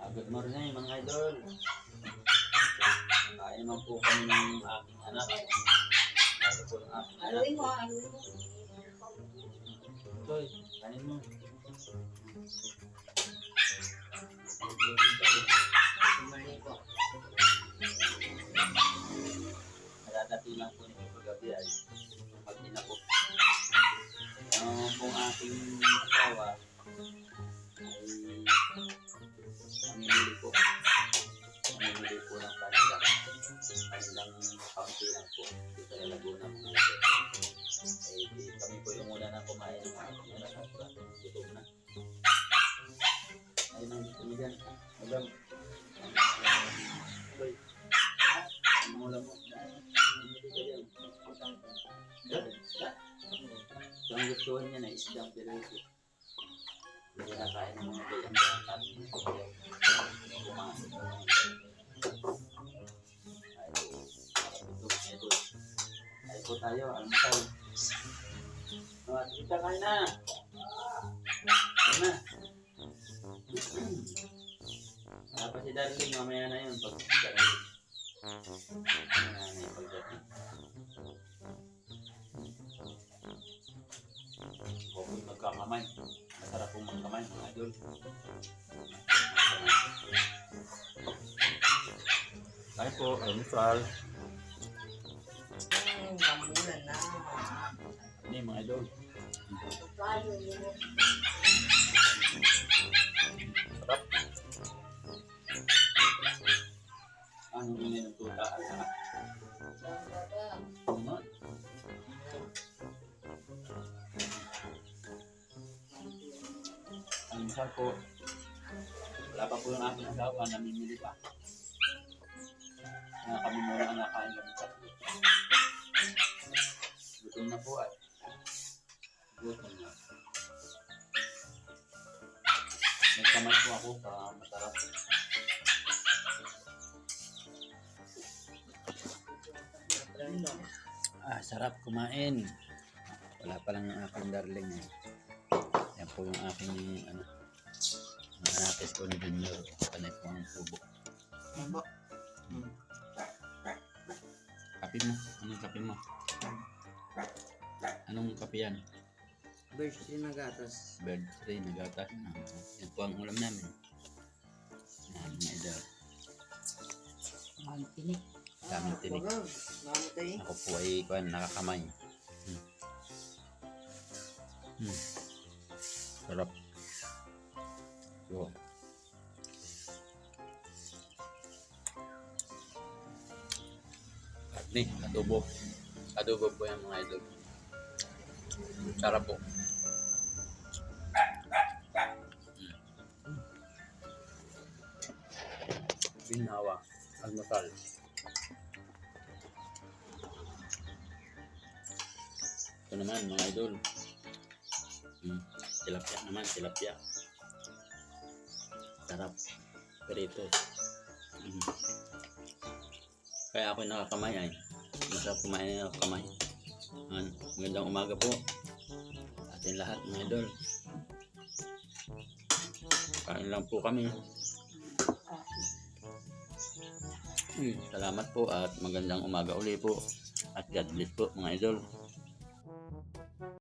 Good morning mga idol. Kain naman po kami ng aking anak. Ito po ng aking anak. Aluin mo. Toy, kanin mo. Nadadati lang po nito kagabi ay pag-ina po. Ang pong aking asawa ay namimili po ng kanilang kaunti lang po dito sa Laguna mga idol. Ay kami po yung muna na kumain ng aking anak at gutom na. Ay nang gusto niyo dyan. Ulam. Uy. Ang ulam mo. Hindi ka dyan. So ang gustuhan niya na isdang piloto. Hindi nakain ng mga gayang ang kami kumain. Ay po tayo, almusal. Kita kain na. Kain na. Wala pa si Darling, mamaya na yun. Mamaya na yung pagdating. Huwag po magkakamay. Masarap pong magkamay, mga idol. Kain po, almusal. Kambulan na. Ini mga idol. Sarap. Ano yun yung tuta? Ano? Ang misal po, wala pa po yung aking asawa, namimili pa. Kami muna ang nakain kami sa po. Gutom na po ay. Gutom na. Nagkamay po ako para masarap. Sarap kumain. Wala pa lang yung aking Darling eh. Yan po yung aking manapis ko ni Junior. Panay po ang tubo. Kape mo. Anong kape mo? Anong kape yan? Birds din nagatas. Bird tray na gatas. Yan po ang ulam namin. Yan mga idol. Daming tinik. Daming tinik. Ako po ay nakakamay. Sarap. So. Ni, adobo. Adobo po yan mga idol. Sarap po. Binawa. Almusal. Ito naman mga idol. Tilapia naman, tilapia. Sarap. Perito. Kaya ako nakakamay ay. Masarap kumain ako kamay. Magandang umaga po. Atin lahat mga idol. Kain lang po kami. Salamat po at magandang umaga uli po. At God bless po mga idol.